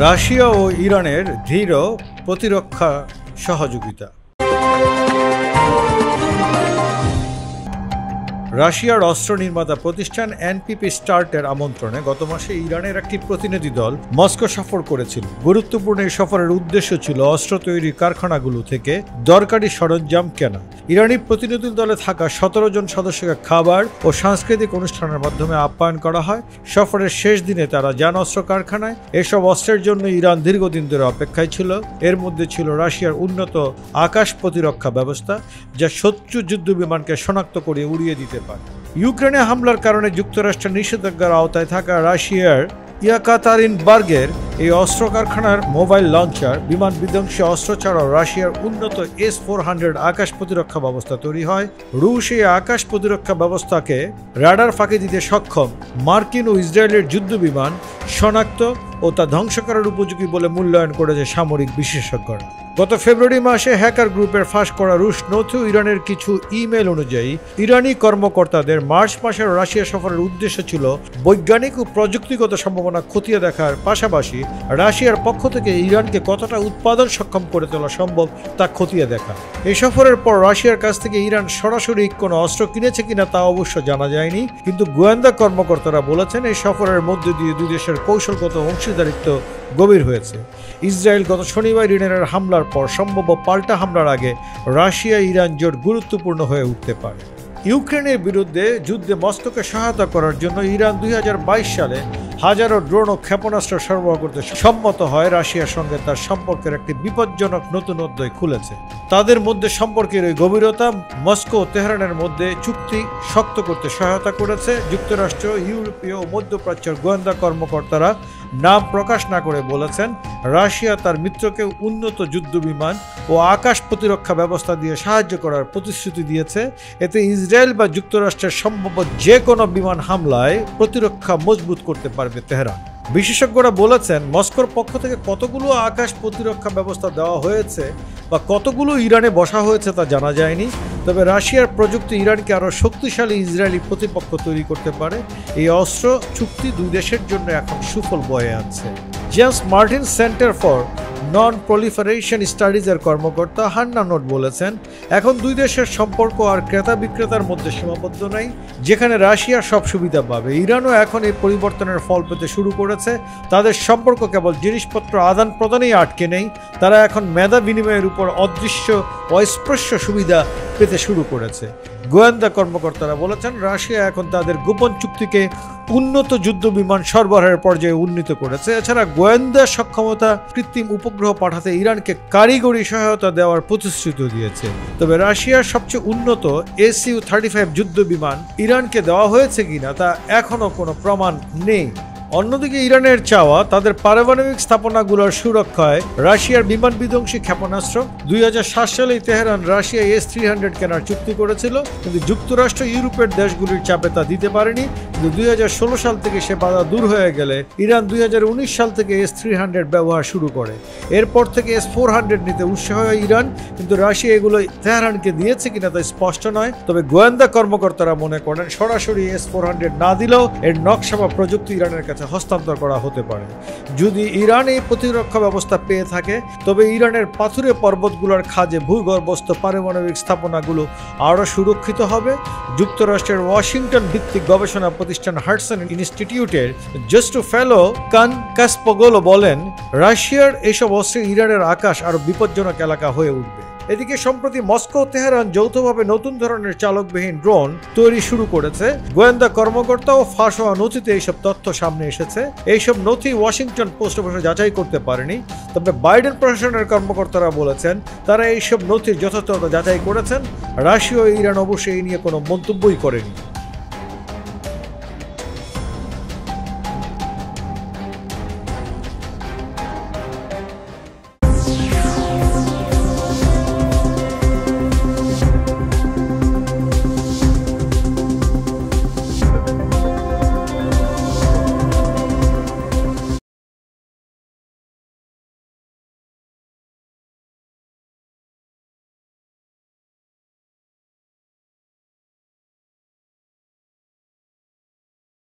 Russia ও ইরানের দৃঢ় প্রতিরক্ষা সহযোগিতা। রাশিয়ার অস্ত্র নির্মাতা প্রতিষ্ঠান এনপিপি স্টার্টের আমন্ত্রণে গত মাসে ইরানের একটি প্রতিনিধি দল মস্কো সফর করেছিল। গুরুত্বপূর্ণ এই সফরের উদ্দেশ্য ছিল অস্ত্র তৈরির কারখানাগুলো থেকে দরকারি সরঞ্জাম কেনা। ইরানি প্রতিনিধি দলে থাকা 17 জন সদস্যকে খাবার ও সাংস্কৃতিক অনুষ্ঠানের মাধ্যমে আপ্যায়ন করা হয়। সফরের শেষ দিনে তারা যান অস্ত্র কারখানায়। এসব অস্ত্রের জন্য ইরান দীর্ঘদিন ধরে অপেক্ষায় ছিল। এর মধ্যে ছিল রাশিয়ার উন্নত আকাশ প্রতিরক্ষা ব্যবস্থা, যা শত্রু যুদ্ধ বিমানকে শনাক্ত করে উড়িয়ে দিতে পারে। ইউক্রেনে হামলার কারণে যুক্তরাষ্ট্রের নিষেধাজ্ঞার আওতায় থাকা রাশিয়ার ইয়াকাতারিনবার্গের এই অস্ত্র কারখানার মোবাইল লঞ্চার, বিমান বিধ্বংসী অস্ত্র ছাড়াও রাশিয়ার উন্নত S-400 আকাশ প্রতিরক্ষা ব্যবস্থা তৈরি হয়। রুশ এই আকাশ প্রতিরক্ষা ব্যবস্থাকে রাডার ফাঁকি দিতে সক্ষম মার্কিন ও ইসরায়েলের যুদ্ধ বিমান শনাক্ত ও তা ধ্বংস করার উপযোগী বলে মূল্যায়ন করেছে সামরিক বিশেষজ্ঞরা। গত ফেব্রুয়ারি মাসে হ্যাকার গ্রুপের ফাঁস করা রুশ নথি ইরানের কিছু ইমেল অনুযায়ী ইরানি কর্মকর্তাদের মার্চ মাসের রাশিয়া সফরের উদ্দেশ্য ছিল বৈজ্ঞানিক ও প্রযুক্তিগত সম্ভাবনা খতিয়ে দেখার পাশাপাশি রাশিয়ার পক্ষ থেকে ইরানকে কতটা উৎপাদন সক্ষম করে তোলা সম্ভব তা খতিয়ে দেখা। এই সফরের পর রাশিয়ার কাছ থেকে ইরান সরাসরি কোনো অস্ত্র কিনেছে কিনা তা অবশ্য জানা যায়নি, কিন্তু গোয়েন্দা কর্মকর্তারা বলেছেন এই সফরের মধ্য দিয়ে দুই দেশের কৌশলগত অংশীদারিত্ব গভীর হয়েছে। ইসরায়েল গত শনিবার ইরানের হামলার পর সম্ভাব্য পাল্টা হামলার আগে রাশিয়া ইরান জোট গুরুত্বপূর্ণ হয়ে উঠতে পারে। ইউক্রেনের বিরুদ্ধে যুদ্ধে মস্কোকে সহায়তা করার জন্য ইরান 2022 সালে হাজারো ড্রোন ও ক্ষেপণাস্ত্র সরবরাহ করতে সম্মত হয়। রাশিয়ার সঙ্গে তার সম্পর্কের একটি বিপজ্জনক নতুন অধ্যায় খুলেছে। তাদের মধ্যে সম্পর্কের এই গভীরতা মস্কো ও তেহরানের মধ্যে চুক্তি শক্ত করতে সহায়তা করেছে। যুক্তরাষ্ট্র, ইউরোপীয় ও মধ্যপ্রাচ্যের গোয়েন্দা কর্মকর্তারা নাম প্রকাশ না করে বলেছেন, রাশিয়া তার মিত্রকে উন্নত যুদ্ধ বিমান ও আকাশ প্রতিরক্ষা ব্যবস্থা দিয়ে সাহায্য করার প্রতিশ্রুতি দিয়েছে। এতে ইসরায়েল বা যুক্তরাষ্ট্রের সম্ভাব্য যে কোনো বিমান হামলায় প্রতিরক্ষা মজবুত করতে পারবে তেহরান। বিশেষজ্ঞরা বলেছেন, মস্কোর পক্ষ থেকে কতগুলো আকাশ প্রতিরক্ষা ব্যবস্থা দেওয়া হয়েছে বা কতগুলো ইরানে বসা হয়েছে তা জানা যায়নি, তবে রাশিয়ার প্রযুক্তি ইরানকে আরও শক্তিশালী ইসরায়েলি প্রতিপক্ষ তৈরি করতে পারে। এই অস্ত্র চুক্তি দুই দেশের জন্য এখন সুফল বয়ে আনছে। James Martin center for non proliferation স্টাডিজের কর্মকর্তা হান্না নোট বলেছেন, এখন দুই দেশের সম্পর্ক আর ক্রেতা বিক্রেতার মধ্যে সীমাবদ্ধ নাই, যেখানে রাশিয়া সব সুবিধা পাবে। ইরানও এখন এই পরিবর্তনের ফল পেতে শুরু করেছে। তাদের সম্পর্ক কেবল জিনিসপত্র আদান প্রদানেই আটকে নেই, তারা এখন মেধা বিনিময়ের উপর অদৃশ্য অস্পৃশ্য সুবিধা পেতে শুরু করেছে। গোয়েন্দা কর্মকর্তারা বলেছেন, রাশিয়া এখন তাদের গোপন চুক্তিকে উন্নত যুদ্ধ বিমান সরবরাহের পর্যায়ে উন্নীত করেছে। এছাড়া গোয়েন্দা সক্ষমতা, কৃত্রিম উপগ্রহ পাঠাতে ইরানকে কারিগরি সহায়তা দেওয়ার প্রতিশ্রুতি দিয়েছে। তবে রাশিয়ার সবচেয়ে উন্নত Su-35 যুদ্ধ বিমান ইরানকে দেওয়া হয়েছে কিনা তা এখনও কোনো প্রমাণ নেই। অন্যদিকে ইরানের চাওয়া তাদের পারমাণবিক স্থাপনাগুলোর সুরক্ষায় রাশিয়ার বিমান বিধ্বংসী ক্ষেপণাস্ত্র। 2007 সালে তেহরান রাশিয়া S-300 কেনার চুক্তি করেছিল, কিন্তু যুক্তরাষ্ট্র ইউরোপের দেশগুলির চাপে তা দিতে পারেনি। কিন্তু 2016 সাল থেকে সে বাধা দূর হয়ে গেলে ইরান 2019 সাল থেকে S-300 ব্যবহার শুরু করে। এরপর থেকে S-400 নিতে উৎসাহ হয় ইরান, কিন্তু রাশিয়া এগুলো তেহরানকে দিয়েছে কিনা তা স্পষ্ট নয়। তবে গোয়েন্দা কর্মকর্তারা মনে করেন, সরাসরি S-400 না দিলেও এর নকশা বা প্রযুক্তি ইরানের কাছে হস্তান্তর করা হতে পারে। যদি ইরান এই প্রতিরক্ষা ব্যবস্থা পেয়ে থাকে, তবে ইরানের পাথুরে পর্বতগুলোর খাঁজে ভূগর্ভস্থ পারমাণবিক স্থাপনাগুলো আরও সুরক্ষিত হবে। যুক্তরাষ্ট্রের ওয়াশিংটন ভিত্তিক গবেষণা প্রতিষ্ঠান হাডসন ইনস্টিটিউটের জ্যেষ্ঠ ফেলো কান কাসপোগোলো বলেন, রাশিয়ার এসব অস্ত্রে ইরানের আকাশ আরও বিপজ্জনক এলাকা হয়ে উঠবে। এদিকে সম্প্রতি মস্কো ও তেহরান যৌথভাবে নতুন ধরনের চালকবিহীন ড্রোন তৈরি শুরু করেছে। গোয়েন্দা কর্মকর্তা ও ফাঁস হওয়া নথিতে এইসব তথ্য সামনে এসেছে। এইসব নথি ওয়াশিংটন পোস্ট অবশ্য যাচাই করতে পারেনি, তবে বাইডেন প্রশাসনের কর্মকর্তারা বলেছেন তারা এইসব নথির যথাযথতা যাচাই করেছেন। রাশিয়া ও ইরান অবশ্যই এই নিয়ে কোনো মন্তব্যই করেনি।